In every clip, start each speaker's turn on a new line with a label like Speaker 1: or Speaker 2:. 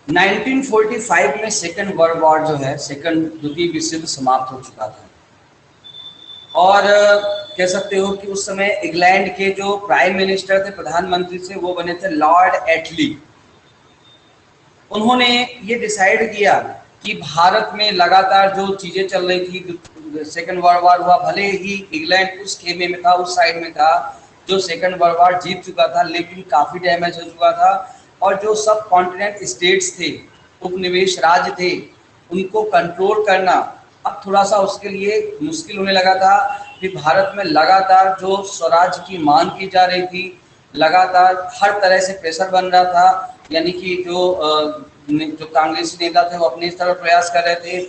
Speaker 1: 1945 में second world war जो है, सेकेंड द्वितीय विश्व युद्ध समाप्त हो चुका था। और कह सकते हो कि उस समय इंग्लैंड के जो प्राइम मिनिस्टर थे, प्रधानमंत्री थे, वो बने थे लॉर्ड एटली। उन्होंने ये डिसाइड किया कि भारत में लगातार जो चीजें चल रही थी, सेकेंड वर्ल्ड वॉर हुआ, भले ही इंग्लैंड उस खेमे में था, उस साइड में था जो सेकेंड वर्ल्ड वॉर जीत चुका था, लेकिन काफी डैमेज हो चुका था। और जो सब कॉन्टिनेंट स्टेट्स थे, उपनिवेश राज्य थे, उनको कंट्रोल करना अब थोड़ा सा उसके लिए मुश्किल होने लगा था। फिर भारत में लगातार जो स्वराज की मांग की जा रही थी, लगातार हर तरह से प्रेशर बन रहा था। यानी कि जो कांग्रेसी नेता थे वो अपने स्तर पर प्रयास कर रहे थे,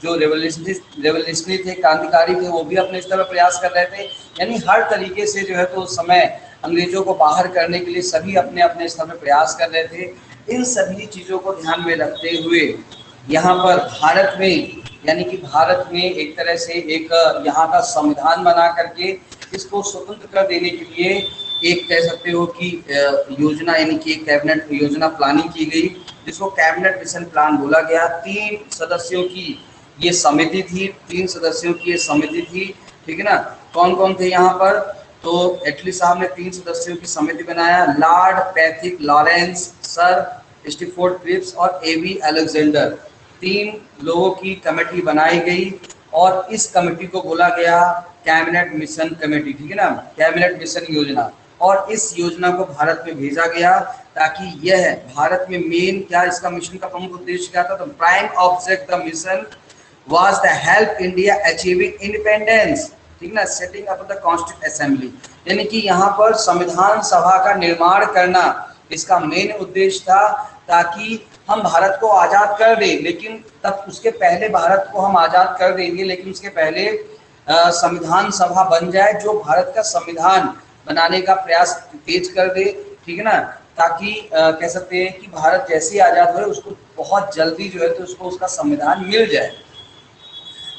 Speaker 1: जो रेवोल्यूशनरी थे, क्रांतिकारी थे, वो भी अपने स्तर पर प्रयास कर रहे थे। यानी हर तरीके से जो है तो उस समय अंग्रेजों को बाहर करने के लिए सभी अपने अपने स्तर पर प्रयास कर रहे थे। इन सभी चीज़ों को ध्यान में रखते हुए यहाँ पर भारत में, यानी कि भारत में एक तरह से एक यहाँ का संविधान बना करके इसको स्वतंत्र कर देने के लिए एक कह सकते हो कि योजना, यानी कि एक कैबिनेट योजना प्लानिंग की गई, जिसको कैबिनेट मिशन प्लान बोला गया। 3 सदस्यों की ये समिति थी, 3 सदस्यों की ये समिति थी, ठीक है ना। कौन कौन थे यहाँ पर? तो एटली साहब ने 3 सदस्यों की समिति बनाया, lord Pethick Lawrence, sir Stafford Cripps और एवी अलेक्जेंडर। 3 लोगों की कमेटी बनाई गई और इस कमेटी को बोला गया कैबिनेट मिशन कमेटी, ठीक है ना, कैबिनेट मिशन योजना। और इस योजना को भारत में भेजा गया ताकि यह भारत में मेन क्या इसका मिशन का प्रमुख उद्देश्य क्या था? तो prime object the mission was the help India achieving independence, ठीक ना, setting up the constituent assembly. यानी कि यहाँ पर संविधान सभा का निर्माण करना इसका मेन उद्देश्य था, ताकि हम भारत को आज़ाद कर दें। लेकिन तब उसके पहले भारत को हम आज़ाद कर देंगे, लेकिन उसके पहले संविधान सभा बन जाए जो भारत का संविधान बनाने का प्रयास तेज कर दे, ठीक है ना, ताकि कह सकते हैं कि भारत जैसे आज़ाद हुए उसको बहुत जल्दी जो है तो उसको उसका संविधान मिल जाए।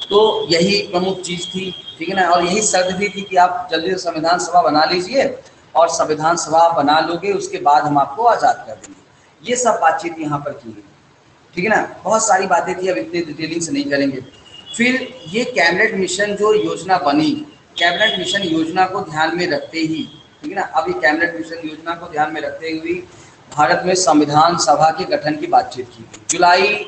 Speaker 1: तो यही प्रमुख चीज़ थी, ठीक है ना। और यही शर्त भी थी कि आप जल्दी से संविधान सभा बना लीजिए और संविधान सभा बना लोगे उसके बाद हम आपको आज़ाद कर देंगे। ये सब बातचीत यहाँ पर की गई, ठीक है ना। बहुत सारी बातें थी, अब इतनी डिटेलिंग से नहीं करेंगे। फिर ये कैबिनेट मिशन जो योजना बनी, कैबिनेट मिशन योजना को ध्यान में रखते ही, ठीक है ना, अब ये कैबिनेट मिशन योजना को ध्यान में रखते हुए भारत में संविधान सभा के गठन की बातचीत की गई। जुलाई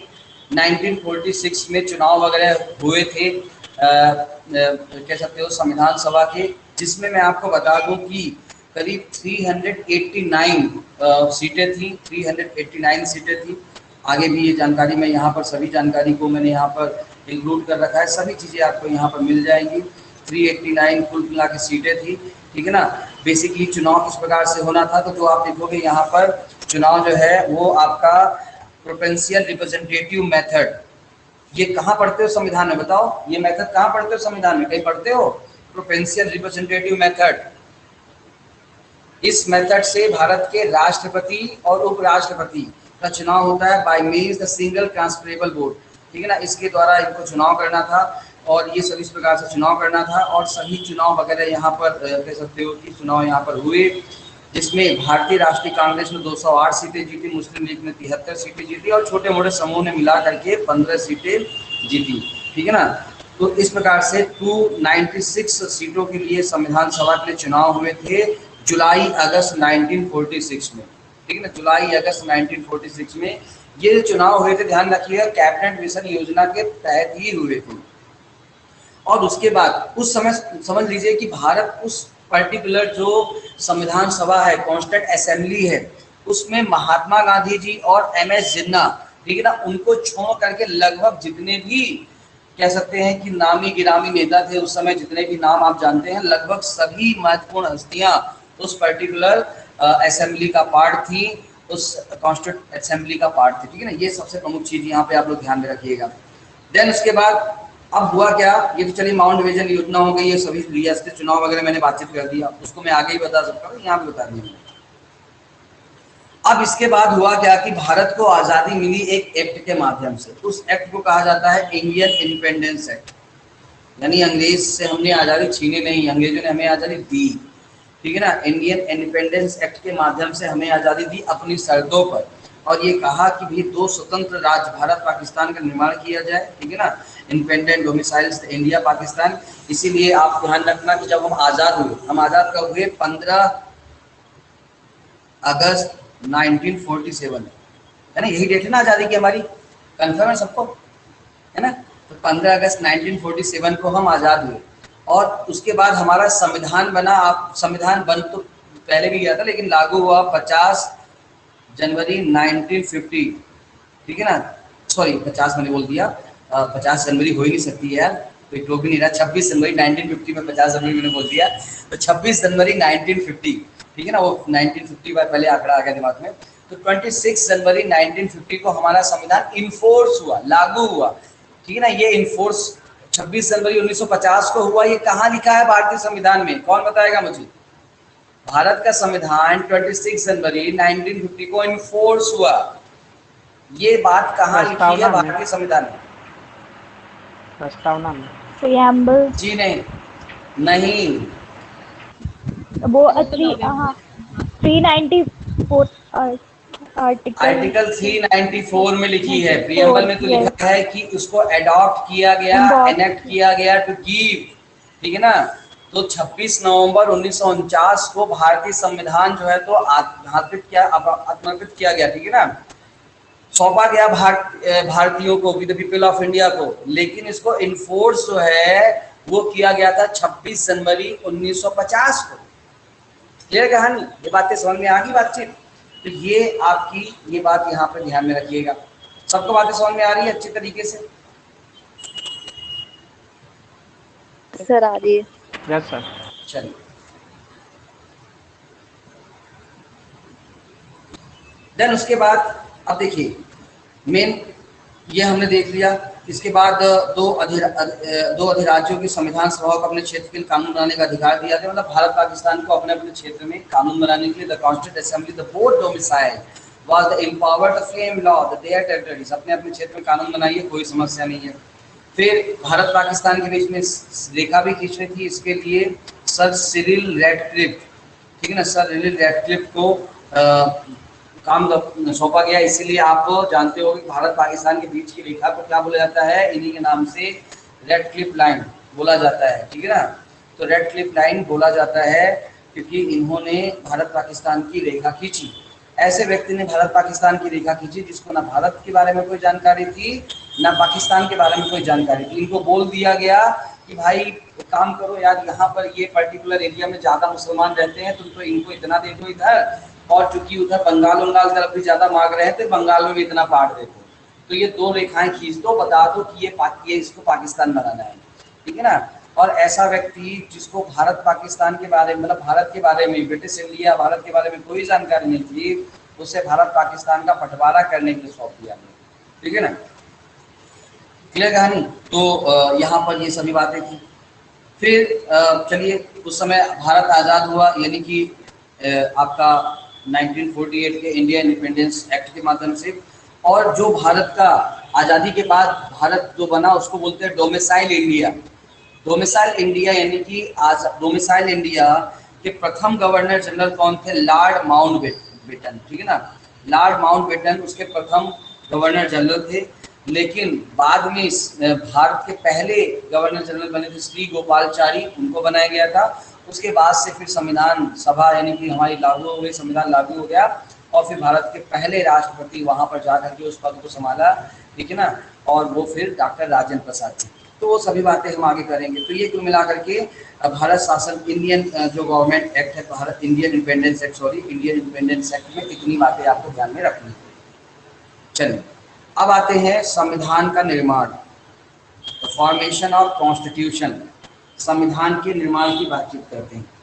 Speaker 1: 1946 में चुनाव वगैरह हुए थे कह सकते हो संविधान सभा के, जिसमें मैं आपको बता दूं कि करीब 389 सीटें थी, 389 सीटें थी। आगे भी ये जानकारी मैं यहाँ पर सभी जानकारी को मैंने यहाँ पर इंक्लूड कर रखा है, सभी चीज़ें आपको यहाँ पर मिल जाएंगी। 389 कुल मिला के सीटें थी, ठीक है ना। बेसिकली चुनाव किस प्रकार से होना था, तो जो आप देखोगे यहाँ पर चुनाव जो है वो आपका प्रोपेंशियल रिप्रेजेंटेटिव मेथड, ये कहाँ पढ़ते हो संविधान में बताओ? ये मेथड कहाँ पढ़ते हो संविधान में? कहीं पढ़ते हो? प्रोपेंशियल रिप्रेजेंटेटिव मेथड। इस मेथड से भारत के राष्ट्रपति और उपराष्ट्रपति का चुनाव होता है bye means the single transferable vote, ठीक है ना। इसके द्वारा इनको चुनाव करना था और ये सभी इस प्रकार से चुनाव करना था। और सभी चुनाव वगैरह यहाँ पर कह सकते हो कि चुनाव यहाँ पर हुए, जिसमें भारतीय राष्ट्रीय कांग्रेस ने 208 सीटें जीती, मुस्लिम लीग ने 73 सीटें जीती और छोटे मोटे समूह ने मिला करके 15 सीटें जीती, ठीक है ना। तो इस प्रकार से 296 सीटों के लिए संविधान सभा के लिए चुनाव हुए थे जुलाई अगस्त 1946 में, ठीक है ना। जुलाई अगस्त 1946 में ये चुनाव हुए थे, ध्यान रखिएगा, कैबिनेट मिशन योजना के तहत ही हुए थे। और उसके बाद उस समय समझ लीजिए कि भारत उस पर्टिकुलर जो संविधान सभा है, कॉन्स्टिट्यूंट असेंबली है, उसमें महात्मा गांधी जी और MS जिन्ना, ठीक है ना, उनको छोड़ करके लगभग जितने भी कह सकते हैं कि नामी गिरामी नेता थे उस समय, जितने भी नाम आप जानते हैं, लगभग सभी महत्वपूर्ण हस्तियां उस पर्टिकुलर असेंबली का पार्ट थी, उस कॉन्स्टिट्यूंट असेंबली का पार्ट थी, ठीक है ना। ये सबसे प्रमुख चीज यहाँ पे आप लोग ध्यान में रखिएगा। देन उसके बाद अब हुआ क्या, ये तो चलिए माउंट विजन योजना हो गई, ये सभी रियासती चुनाव वगैरह मैंने बातचीत कर दिया, उसको मैं आगे ही बता सकता हूँ, यहाँ भी बता दिया। अब इसके बाद हुआ क्या कि भारत को आज़ादी मिली एक एक्ट के माध्यम से। उस एक्ट को कहा जाता है इंडियन इंडिपेंडेंस एक्ट, यानी अंग्रेज से हमने आज़ादी छीनी नहीं, अंग्रेजों ने हमें आज़ादी दी, ठीक है ना। इंडियन इंडिपेंडेंस एक्ट के माध्यम से हमें आज़ादी दी अपनी शर्तों पर। और ये कहा कि भी दो स्वतंत्र राज्य भारत पाकिस्तान का निर्माण किया जाए, ठीक है ना, इंडिपेंडेंट डोमिसाइल्स इंडिया पाकिस्तान। इसीलिए आप ध्यान रखना कि जब हम आज़ाद हुए, हम आज़ाद कब हुए, 15 अगस्त 1947, है ना, यही डेट है ना आज़ादी की हमारी, कंफर्म है सबको, है ना। तो 15 अगस्त 1947 को हम आज़ाद हुए और उसके बाद हमारा संविधान बना। आप संविधान बन तो पहले भी गया था लेकिन लागू हुआ 50 जनवरी 1950, ठीक है ना, सॉरी 50 मैंने बोल दिया, 50 जनवरी हो ही नहीं सकती है यार, कोई तो भी नहीं रहा, 26 जनवरी 1950 में 50 जनवरी मैंने बोल दिया, तो 26 जनवरी 1950, ठीक है ना, वो 1950 बार पहले आंकड़ा आ गया दिमाग में। तो 26 जनवरी 1950 को हमारा संविधान इन्फोर्स हुआ, लागू हुआ, ठीक है ना। ये इन्फोर्स 26 जनवरी 1950 को हुआ। ये कहाँ लिखा है भारतीय संविधान में, कौन बताएगा मुझे? भारत का संविधान 26 जनवरी 1950 को इन्फोर्स हुआ। ये बात कहाँ लिखी है भारतीय संविधान में?
Speaker 2: प्रस्तावना में।
Speaker 3: प्रियम्बल।
Speaker 1: जी नहीं, नहीं,
Speaker 3: वो 394
Speaker 1: आर्टिकल 394 में लिखी है। प्रियम्बल में तो लिखा है कि उसको अडॉप्ट किया गया, एनेक्ट किया गया टू गिव, ठीक है ना। तो 26 नवंबर 1949 को भारतीय संविधान जो है तो आत्मर्पित किया गया, ठीक है ना, सौंपा गया भारतीयों को, with the people of India को। लेकिन इसको इन्फोर्स जो है वो किया गया था 26 जनवरी 1950 को। क्लियर कहानी? ये बातें समझ में आ गई बातचीत? तो ये आपकी ये बात यहाँ पे ध्यान में रखिएगा। सबको बातें समझ में आ रही है अच्छी तरीके से?
Speaker 3: सर आ रही है।
Speaker 2: Yes sir.
Speaker 1: चलिए, देन उसके बाद अब देखिए मेन ये हमने देख लिया। इसके बाद दो अधिराज्यों की संविधान सभा को अपने क्षेत्र के लिए कानून बनाने का अधिकार दिया गया। मतलब भारत पाकिस्तान को अपने अपने क्षेत्र में कानून बनाने के लिए the constituent assembly the board domicile was the empowered to frame law the their territories. अपने अपने क्षेत्र में कानून बनाइए, कोई समस्या नहीं है। फिर भारत पाकिस्तान के बीच में रेखा भी खींचनी थी, इसके लिए सर सिरिल रैटक्लिफ, ठीक है ना, सर सिरिल रैटक्लिफ को काम सौंपा गया। इसीलिए आप जानते हो कि भारत पाकिस्तान के बीच की रेखा को क्या बोला जाता है, इन्हीं के नाम से रैटक्लिफ लाइन बोला जाता है, ठीक है ना। तो रैटक्लिफ लाइन बोला जाता है क्योंकि इन्होंने भारत पाकिस्तान की रेखा खींची। ऐसे व्यक्ति ने भारत पाकिस्तान की रेखा खींची जिसको ना भारत के बारे में कोई जानकारी थी ना पाकिस्तान के बारे में कोई जानकारी थी। इनको बोल दिया गया कि भाई काम करो यार, यहाँ पर ये पर्टिकुलर एरिया में ज़्यादा मुसलमान रहते हैं, तुम तो इनको इतना दे दो इधर, और चूंकि उधर बंगाल तरफ भी ज़्यादा मांग रहे हैं तो बंगाल में भी इतना पार्ट दे दो। तो ये दो रेखाएं खींच दो, बता दो कि ये इसको पाकिस्तान बनाना है, ठीक है ना। और ऐसा व्यक्ति जिसको भारत पाकिस्तान के बारे में, मतलब भारत के बारे में, ब्रिटिश इंडिया भारत के बारे में कोई जानकारी नहीं थी, उसे भारत पाकिस्तान का बंटवारा करने के लिए सौंप दिया गया, ठीक है ना। क्लियर कहानी? तो यहाँ पर ये सभी बातें थी। फिर चलिए, उस समय भारत आज़ाद हुआ, यानी कि आपका 1948 के इंडिया इंडिपेंडेंस एक्ट के माध्यम से। और जो भारत का आज़ादी के बाद भारत जो बना उसको बोलते हैं डोमिसाइल इंडिया। डोमिसाइल इंडिया यानी कि डोमिसाइल इंडिया के प्रथम गवर्नर जनरल कौन थे? लॉर्ड माउंटबेटन, ठीक है ना। लॉर्ड माउंटबेटन उसके प्रथम गवर्नर जनरल थे। लेकिन बाद में भारत के पहले गवर्नर जनरल बने थे श्री गोपालचारी, उनको बनाया गया था। उसके बाद से फिर संविधान सभा यानी कि हमारी लागू हो गई, संविधान लागू हो गया और फिर भारत के पहले राष्ट्रपति वहाँ पर जा करके उस पद को संभाला, ठीक है ना। और वो फिर डॉक्टर राजेंद्र प्रसाद थे। तो वो सभी बातें हम आगे करेंगे। तो ये कुल मिला करके भारत शासन इंडियन जो गवर्नमेंट एक्ट है, भारत इंडियन इंडिपेंडेंस एक्ट में इतनी बातें आपको ध्यान में रखनी है। चलिए, अब आते हैं संविधान का निर्माण, फॉर्मेशन ऑफ कॉन्स्टिट्यूशन। संविधान के निर्माण की बातचीत करते हैं।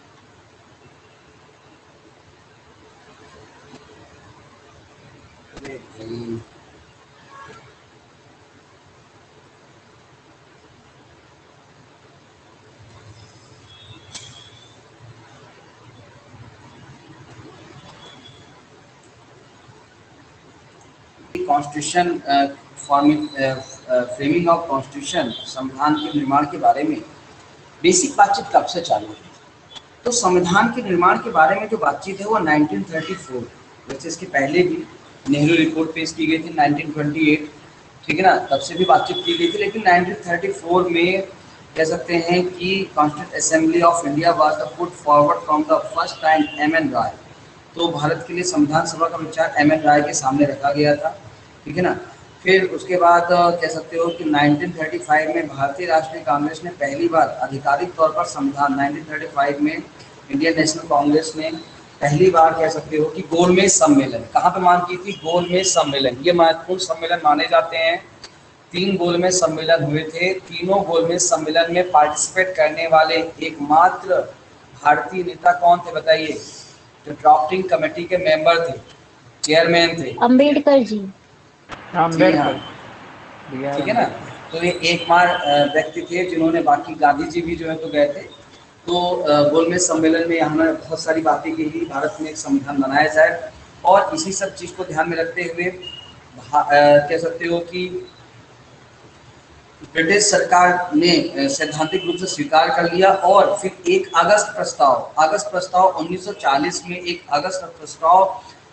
Speaker 1: कॉन्स्टिट्यूशन फ्रेमिंग ऑफ कॉन्स्टिट्यूशन, संविधान के निर्माण के बारे में बेसिक बातचीत कब से चालू हुई? तो संविधान के निर्माण के बारे में जो बातचीत है वो 1934, वैसे इसके पहले भी नेहरू रिपोर्ट पेश की गई थी 1928, ठीक है ना, तब से भी बातचीत की गई थी। लेकिन 1934 में कह सकते हैं कि constituent assembly of India was the put forward from the first time MN. Roy. तो भारत के लिए संविधान सभा का विचार एम.एन. राय के सामने रखा गया था, ठीक है ना। फिर उसके बाद कह सकते हो कि 1935 में भारतीय राष्ट्रीय कांग्रेस ने पहली बार आधिकारिक तौर पर संविधान 1935 में इंडियन नेशनल कांग्रेस ने पहली बार कह सकते हो कि गोलमेज सम्मेलन, कहाँ पे मांग की थी? गोलमेज सम्मेलन। ये महत्वपूर्ण सम्मेलन माने जाते हैं। 3 गोलमेज सम्मेलन हुए थे। तीनों गोलमेज सम्मेलन में पार्टिसिपेट करने वाले एकमात्र भारतीय नेता कौन थे बताइए? जो ड्राफ्टिंग कमेटी के मेंबर थे, चेयरमैन थे,
Speaker 3: अम्बेडकर जी।
Speaker 1: जी हाँ,
Speaker 2: अम्बेडकर।
Speaker 1: ठीक है ना। तो ये एकमात्र व्यक्ति थे जिन्होंने, बाकी गांधी जी भी जो है तो गए थे। तो गोलमेज सम्मेलन में हमने बहुत सारी बातें की ही भारत में एक संविधान बनाया जाए, और इसी सब चीज़ को ध्यान में रखते हुए कह सकते हो कि ब्रिटिश सरकार ने सैद्धांतिक रूप से स्वीकार कर लिया। और फिर एक अगस्त प्रस्ताव 1940 में एक अगस्त प्रस्ताव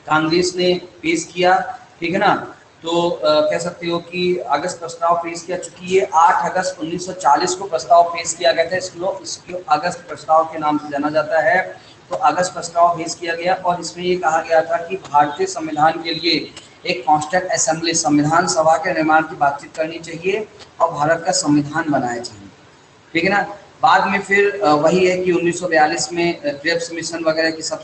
Speaker 1: कांग्रेस ने पेश किया, ठीक है ना। तो कह सकते हो कि अगस्त प्रस्ताव पेश किया, चूंकि ये 8 अगस्त 1940 को प्रस्ताव पेश किया गया था, इसको अगस्त प्रस्ताव के नाम से जाना जाता है। तो अगस्त प्रस्ताव पेश किया गया और इसमें ये कहा गया था कि भारतीय संविधान के लिए एक कॉन्स्टिट्यूंट असेंबली, संविधान सभा के निर्माण की बातचीत करनी चाहिए और भारत का संविधान बनाया चाहिए, ठीक है ना। बाद में फिर वही है कि 1942 में क्रिप्स मिशन वगैरह की सब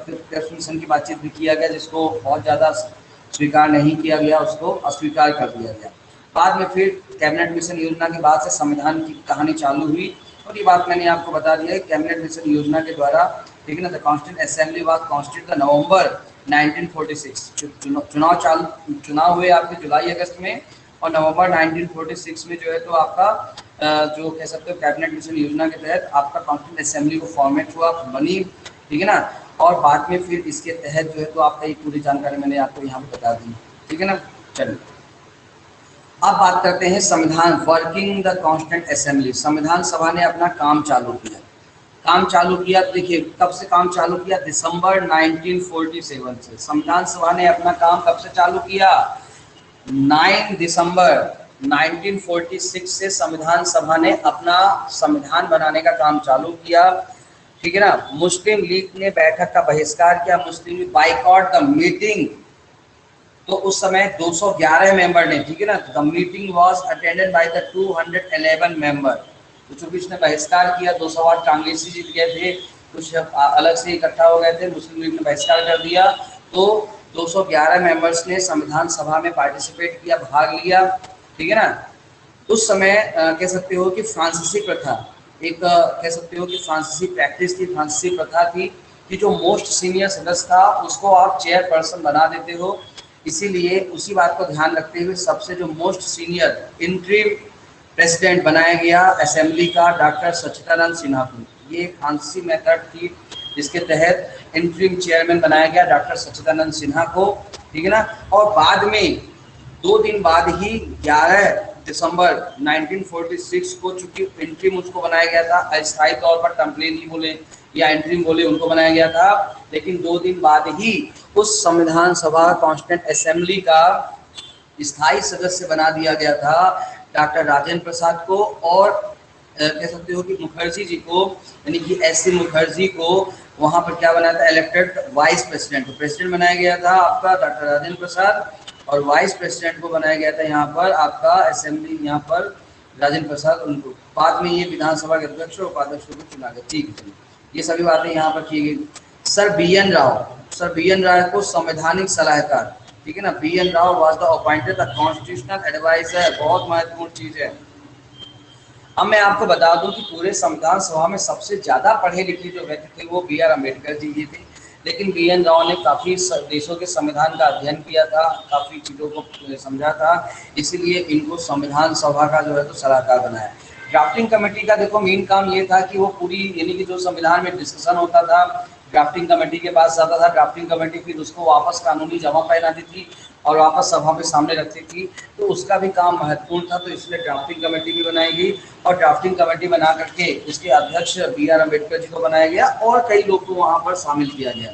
Speaker 1: क्रिप्स मिशन की बातचीत भी किया गया, जिसको बहुत ज़्यादा स्वीकार नहीं किया गया, उसको अस्वीकार कर दिया गया। बाद में फिर कैबिनेट मिशन योजना के बाद से संविधान की कहानी चालू हुई, और ये बात मैंने आपको बता दिया है। कैबिनेट मिशन योजना के द्वारा, ठीक है ना, the constituent assembly was constituted November 1946। चुनाव हुए आपके जुलाई अगस्त में, और नवंबर 1946 में जो है तो आपका जो कह सकते हो कैबिनेट मिशन योजना के तहत आपका कॉन्स्टिट्यूंट असेंबली को फॉर्मेट हुआ, बनी, ठीक है ना। और बाद में फिर इसके तहत जो है तो आपका ये पूरी जानकारी मैंने आपको यहाँ पे बता दी, ठीक है ना। चलिए अब बात करते हैं संविधान, वर्किंग द कॉन्स्टिट्यूंट असेंबली। संविधान सभा ने अपना काम चालू किया। देखिए कब से काम चालू किया? दिसंबर 1947 से। संविधान सभा ने अपना काम कब से चालू किया? 9 दिसंबर 1946 से संविधान सभा ने अपना संविधान बनाने का काम चालू किया, ठीक है ना। मुस्लिम लीग ने बैठक का बहिष्कार किया, मुस्लिम लीग बाइकॉट द मीटिंग। तो उस समय 211 मेंबर ने, ठीक है ना, the meeting was attended by the 211 member. तो चूंकि इसने बहिष्कार किया, 208 कांग्रेसी जीत गए थे, कुछ अलग से इकट्ठा हो गए थे, मुस्लिम लीग ने बहिष्कार कर दिया। तो 211 मेंबर्स ने संविधान सभा में पार्टिसिपेट किया, भाग लिया, ठीक है ना। उस समय कह सकते हो कि फ्रांसीसी प्रथा, एक कह सकते हो कि फ्रांसीसी प्रैक्टिस थी, फ्रांसीसी प्रथा थी कि जो मोस्ट सीनियर सदस्य था उसको आप चेयरपर्सन बना देते हो। इसीलिए उसी बात को ध्यान रखते हुए सबसे जो मोस्ट सीनियर इंटरिम प्रेसिडेंट बनाया गया असेंबली का, डॉक्टर सच्चिदानंद सिन्हा को। ये फ्रांसीसी मेथड थी जिसके तहत इंटरिम चेयरमैन बनाया गया डॉक्टर सच्चिदानंद सिन्हा को, ठीक है ना। और बाद में 2 दिन बाद ही 11 दिसंबर 1946 को, चूंकि इंटरिम उसको बनाया गया था, अस्थायी तौर पर टेम्परेरी बोले या इंटरिम बोले, उनको बनाया गया था। लेकिन 2 दिन बाद ही उस संविधान सभा कॉन्स्टिट्यूंट असेंबली का स्थायी सदस्य बना दिया गया था डॉक्टर राजेंद्र प्रसाद को, और कह सकते हो कि मुखर्जी जी को, यानी कि एस.सी. मुखर्जी को वहाँ पर क्या बनाया था? Elected vice president. तो प्रेसिडेंट बनाया गया था आपका डॉक्टर राजेंद्र प्रसाद, और वाइस प्रेसिडेंट को बनाया गया था यहाँ पर आपका असेंबली, यहाँ पर राजेंद्र प्रसाद उनको। बाद में ये विधानसभा के अध्यक्ष और उपाध्यक्ष को चुना गया, ठीक है। ये सभी बातें यहाँ पर की गई। सर बी एन राव को संवैधानिक सलाहकार, ठीक है ना। B N Rao was the appointed the constitutional adviser. बहुत महत्वपूर्ण चीज है। अब मैं आपको बता दूं कि पूरे संविधान सभा में सबसे ज्यादा पढ़े लिखे जो व्यक्ति थे वो बी आर अम्बेडकर जी थे। लेकिन बी एन राव ने काफ़ी देशों के संविधान का अध्ययन किया था, काफ़ी चीज़ों को समझा था, इसीलिए इनको संविधान सभा का जो है तो सलाहकार बनाया। ड्राफ्टिंग कमेटी का देखो मेन काम ये था कि वो पूरी, यानी कि जो संविधान में डिस्कशन होता था ड्राफ्टिंग कमेटी के पास जाता था, ड्राफ्टिंग कमेटी फिर उसको वापस कानूनी जमा पहनाती थी और वापस सभा में सामने रखती थी। तो उसका भी काम महत्वपूर्ण था, तो इसलिए ड्राफ्टिंग कमेटी भी बनाई गई और ड्राफ्टिंग कमेटी बना करके उसके अध्यक्ष बी आर अम्बेडकर जी को बनाया गया और कई लोग को वहाँ पर शामिल किया गया।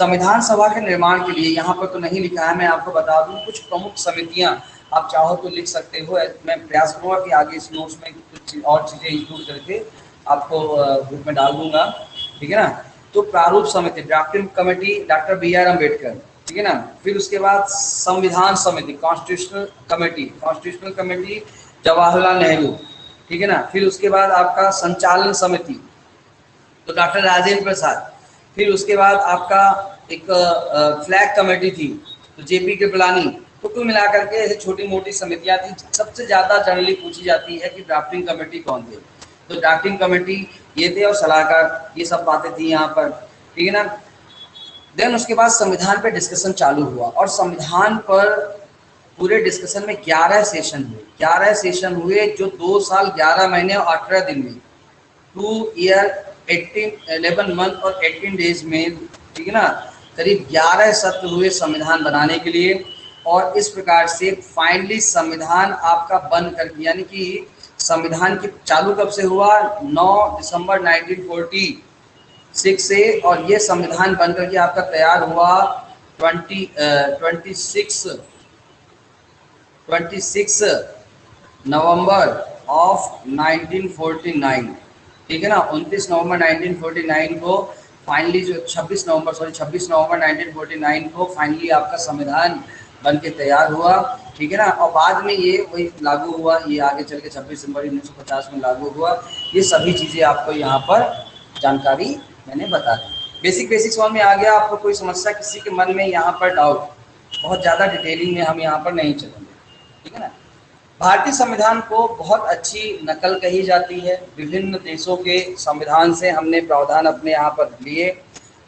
Speaker 1: संविधान सभा के निर्माण के लिए, यहाँ पर तो नहीं लिखा है, मैं आपको बता दूं कुछ प्रमुख समितियां, आप चाहो तो लिख सकते हो। मैं प्रयास करूंगा कि आगे इस नोट्स में कुछ और चीजें इंक्लूड करके आपको ग्रुप में डाल दूंगा, ठीक है ना। तो प्रारूप समिति, drafting committee doctor B R Ambedkar, ठीक है ना। फिर उसके बाद संविधान समिति, कॉन्स्टिट्यूशनल कमेटी जवाहरलाल नेहरू, ठीक है ना। फिर उसके बाद आपका संचालन समिति तो डॉक्टर राजेंद्र प्रसाद। फिर उसके बाद आपका एक फ्लैग कमेटी थी तो जेपी कृपलानी। तो कुल मिलाकर के ऐसे छोटी मोटी समितियां थी। सबसे ज्यादा जनरली पूछी जाती है कि ड्राफ्टिंग कमेटी कौन थे, तो ड्राफ्टिंग कमेटी ये थे और सलाहकार, ये सब बातें थी यहाँ पर, ठीक है ना। देन उसके बाद संविधान पे डिस्कशन चालू हुआ और संविधान पर पूरे डिस्कशन में 11 सेशन हुए। 11 सेशन हुए जो 2 साल 11 महीने और 18 दिन में, 2 ईयर 11 मंथ और 18 डेज में, ठीक है ना, करीब 11 सत्र हुए संविधान बनाने के लिए। और इस प्रकार से फाइनली संविधान आपका बन करके, यानी कि संविधान की चालू कब से हुआ, 9 दिसंबर 1946 से, और ये संविधान बन करके आपका तैयार हुआ 26 नवंबर ऑफ 1949, ठीक है ना। 29 नवंबर 1949 को फाइनली जो 26 नवंबर 1949 को फाइनली आपका संविधान बन के तैयार हुआ, ठीक है ना। और बाद में ये वही लागू हुआ, ये आगे चल के 26 जनवरी 1950 में लागू हुआ। ये सभी चीज़ें आपको यहाँ पर जानकारी मैंने बता दी। बेसिक समझ में आ गया आपको? कोई समस्या किसी के मन में यहाँ पर डाउट? बहुत ज़्यादा डिटेलिंग में हम यहाँ पर नहीं चलेंगे, ठीक है ना। भारतीय संविधान को बहुत अच्छी नकल कही जाती है। विभिन्न देशों के संविधान से हमने प्रावधान अपने यहाँ पर लिए।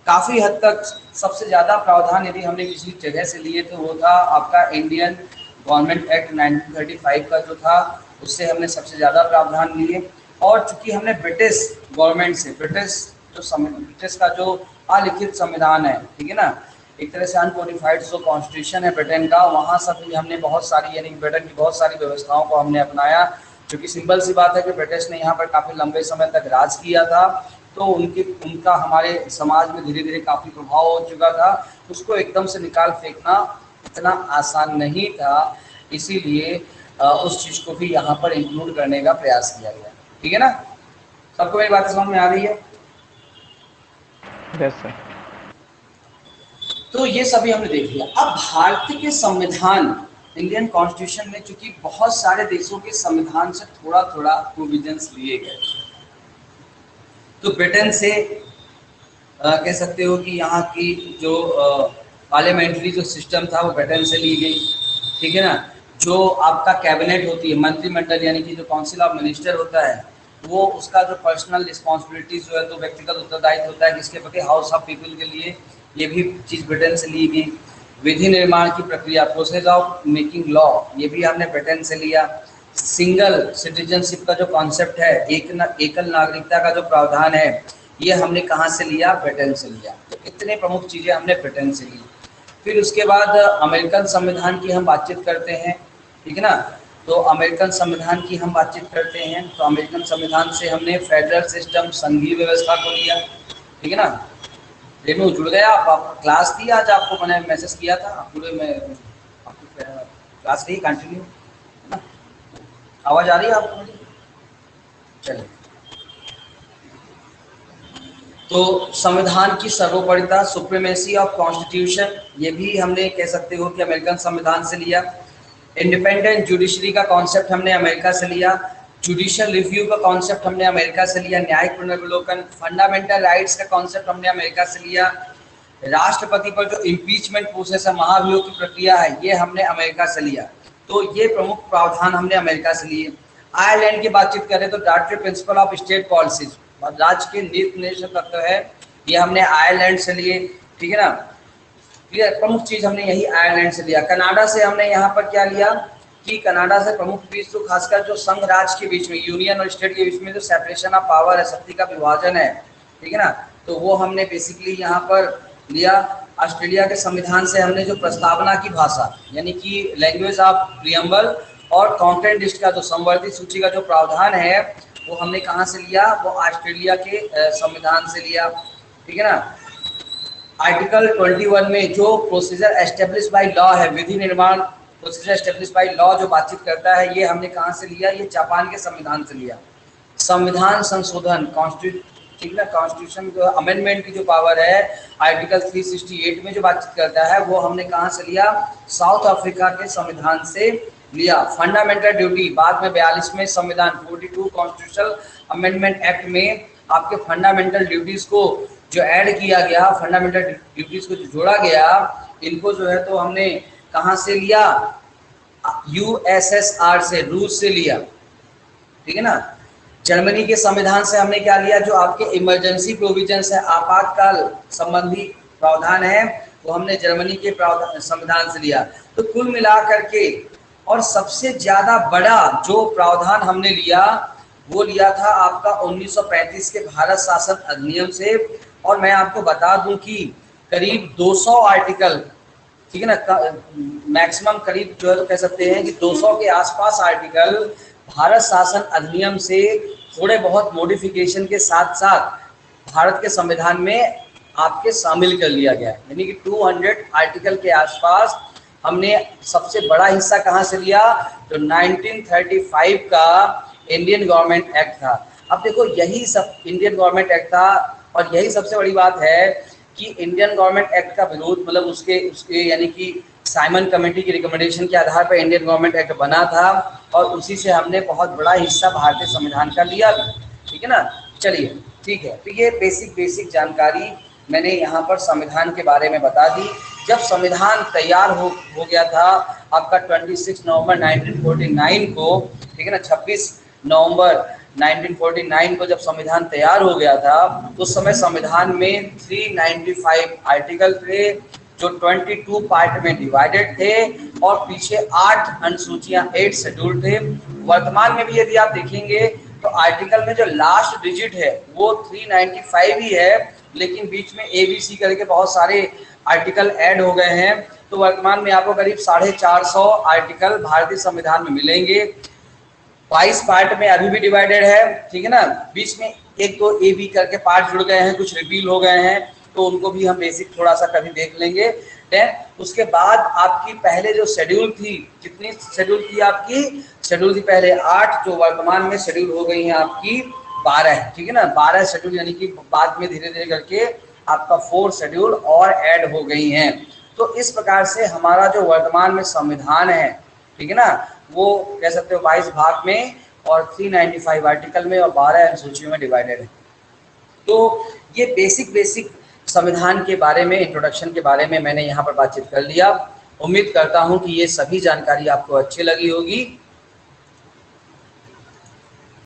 Speaker 1: काफ़ी हद तक सबसे ज़्यादा प्रावधान यदि हमने किसी जगह से लिए तो वो था आपका इंडियन गवर्नमेंट एक्ट 1935 का जो था, उससे हमने सबसे ज़्यादा प्रावधान लिए। और चूंकि हमने ब्रिटिश गवर्नमेंट से, ब्रिटिश का जो अलिखित संविधान है, ठीक है ना, एक तरह से अनकोडिफाइड जो कॉन्स्टिट्यूशन है ब्रिटेन का, वहाँ सब भी हमने बहुत सारी, यानी ब्रिटेन की बहुत सारी व्यवस्थाओं को हमने अपनाया। क्योंकि सिंपल सी बात है कि ब्रिटिश ने यहाँ पर काफ़ी लंबे समय तक राज किया था, तो उनका हमारे समाज में धीरे धीरे काफ़ी प्रभाव हो चुका था। उसको एकदम से निकाल फेंकना इतना आसान नहीं था, इसीलिए उस चीज़ को भी यहाँ पर इंक्लूड करने का प्रयास किया गया, ठीक है ना। सबको मेरी बात समझ में आ रही है?
Speaker 2: Yes sir.
Speaker 1: तो ये सभी हमने देख लिया। अब भारत के संविधान, इंडियन कॉन्स्टिट्यूशन में चूंकि बहुत सारे देशों के संविधान से थोड़ा थोड़ा प्रोविजंस लिए गए, तो ब्रिटेन से कह सकते हो कि यहाँ की जो पार्लियामेंट्री जो सिस्टम था वो ब्रिटेन से ली गई, ठीक है ना। जो आपका कैबिनेट होती है, मंत्रिमंडल, यानी कि जो काउंसिल ऑफ मिनिस्टर होता है, वो उसका जो पर्सनल रिस्पॉन्सिबिलिटीज जो है, तो व्यक्तिगत उत्तरदायित्व होता है किसके प्रति, हाउस ऑफ पीपल के लिए, ये भी चीज़ ब्रिटेन से ली गई। विधि निर्माण की प्रक्रिया, प्रोसेस ऑफ मेकिंग लॉ, ये भी हमने ब्रिटेन से लिया। सिंगल सिटीजनशिप का जो कॉन्सेप्ट है, एकल नागरिकता का जो प्रावधान है, ये हमने कहाँ से लिया, ब्रिटेन से लिया। तो इतने प्रमुख चीज़ें हमने ब्रिटेन से ली। फिर उसके बाद अमेरिकन संविधान की हम बातचीत करते हैं, ठीक है ना। तो अमेरिकन संविधान की हम बातचीत करते हैं, तो अमेरिकन संविधान से हमने फेडरल सिस्टम, संघीय व्यवस्था को लिया, ठीक है ना। रेनू जुड़ गया आप क्लास थी आज, आपको मैंने मैसेज किया था, पूरे में आपकी क्लास रही कंटिन्यू, है ना। आवाज़ आ रही है आपको मेरी? चलिए, तो संविधान की सर्वोपरिता, सुप्रीमेसी ऑफ कॉन्स्टिट्यूशन, ये भी हमने कह सकते हो कि अमेरिकन संविधान से लिया। इंडिपेंडेंट जुडिशरी का कॉन्सेप्ट हमने अमेरिका से लिया। जुडिशियल रिव्यू का कॉन्सेप्ट हमने अमेरिका से लिया। न्यायिक पुनर्विलोकन, फंडामेंटल राइट्स का कॉन्सेप्ट हमने अमेरिका से लिया। राष्ट्रपति पर जो इम्पीचमेंट प्रोसेस है, महाभियोग की प्रक्रिया है, ये हमने अमेरिका से लिया। तो ये प्रमुख प्रावधान हमने अमेरिका से लिए। आयरलैंड की बातचीत करें तो directive principle of state policies, राज्य के नीति निर्देशक तत्व है, ये हमने आयरलैंड से लिए, ठीक है ना। क्लियर? प्रमुख चीज हमने यही आयरलैंड से लिया। कनाडा से हमने यहाँ पर क्या लिया कि कनाडा से प्रमुख चीज तो खासकर जो संघ राज्य के बीच में, यूनियन और स्टेट के बीच में जो सेपरेशन ऑफ पावर है, शक्ति का विभाजन है, ठीक है ना, तो वो हमने बेसिकली यहाँ पर लिया। ऑस्ट्रेलिया के संविधान से हमने जो प्रस्तावना की भाषा, यानी कि लैंग्वेज ऑफ प्रियम्बल और कंटेंट लिस्ट का जो संवर्धित सूची का जो प्रावधान है, वो हमने कहाँ से लिया, वो ऑस्ट्रेलिया के संविधान से लिया, ठीक है ना। आर्टिकल 21 में जो प्रोसीजर एस्टेब्लिश बाय लॉ है, विधि निर्माण प्रोसीजर एस्टेब्लिश बाय लॉ जो बातचीत करता है, ये हमने कहाँ से लिया? ये जापान के संविधान से लिया। संविधान संशोधन ठीक ना, कॉन्स्टिट्यूशन अमेंडमेंट की जो पावर है आर्टिकल 368 में जो बातचीत करता है, वो हमने कहाँ से लिया? साउथ अफ्रीका के संविधान से लिया। फंडामेंटल ड्यूटी बाद में 42 में संविधान 42 कॉन्स्टिट्यूशनल अमेंडमेंट एक्ट में आपके फंडामेंटल ड्यूटीज को जो ऐड किया गया, फंडामेंटल ड्यूटीज को जो जोड़ा गया, इनको जो है तो हमने कहाँ से लिया? यूएसएसआर से, रूस से लिया। ठीक है ना। जर्मनी के संविधान से हमने क्या लिया? जो आपके इमरजेंसी प्रोविजंस है, आपातकाल संबंधी प्रावधान है, वो हमने जर्मनी के संविधान से लिया। तो कुल मिलाकर के और सबसे ज्यादा बड़ा जो प्रावधान हमने लिया वो लिया था आपका 1935 के भारत शासन अधिनियम से। और मैं आपको बता दूं कि करीब 200 आर्टिकल, ठीक है ना, मैक्सिमम करीब जो है तो कह सकते हैं कि 200 के आसपास आर्टिकल भारत शासन अधिनियम से थोड़े बहुत मॉडिफिकेशन के साथ साथ भारत के संविधान में आपके शामिल कर लिया गया। यानी कि 200 आर्टिकल के आसपास हमने सबसे बड़ा हिस्सा कहाँ से लिया? तो 1935 का इंडियन गवर्नमेंट एक्ट था। अब देखो यही सब इंडियन गवर्नमेंट एक्ट था और यही सबसे बड़ी बात है कि इंडियन गवर्नमेंट एक्ट का विरोध मतलब उसके यानी कि साइमन कमेटी की रिकमेंडेशन के आधार पर इंडियन गवर्नमेंट एक्ट बना था और उसी से हमने बहुत बड़ा हिस्सा भारतीय संविधान का लिया। ठीक है ना। चलिए ठीक है, तो ये बेसिक जानकारी मैंने यहाँ पर संविधान के बारे में बता दी। जब संविधान तैयार हो गया था आपका 26 नवंबर 1949 को, ठीक है ना, 26 नवंबर 1949 को जब संविधान तैयार हो गया था, उस समय संविधान में 395 आर्टिकल थे जो 22 पार्ट में डिवाइडेड थे और पीछे 8 अनुसूचियां, 8 शेड्यूल थे। वर्तमान में भी यदि आप देखेंगे तो आर्टिकल में जो लास्ट डिजिट है वो 395 ही है, लेकिन बीच में ABC करके बहुत सारे आर्टिकल ऐड हो गए हैं। तो वर्तमान में आपको करीब 450 आर्टिकल भारतीय संविधान में मिलेंगे। 22 पार्ट में अभी भी डिवाइडेड है, ठीक है ना। बीच में एक दो AB करके पार्ट जुड़ गए हैं, कुछ रिपील हो गए हैं, तो उनको भी हम बेसिक थोड़ा सा कभी देख लेंगे। उसके बाद आपकी पहले जो शेड्यूल थी, कितनी शेड्यूल थी आपकी? शेड्यूल थी पहले 8, जो वर्तमान में शेड्यूल हो गई है आपकी 12, ठीक है ना। 12 शेड्यूल यानी कि बाद में धीरे धीरे करके आपका 4 शेड्यूल और ऐड हो गई हैं। तो इस प्रकार से हमारा जो वर्तमान में संविधान है, ठीक है ना, वो कह सकते हो 22 भाग में और 395 आर्टिकल में और 12 अनुसूचियों में डिवाइडेड है। तो ये बेसिक संविधान के बारे में, इंट्रोडक्शन के बारे में मैंने यहाँ पर बातचीत कर लिया। उम्मीद करता हूँ कि ये सभी जानकारी आपको अच्छी लगी होगी।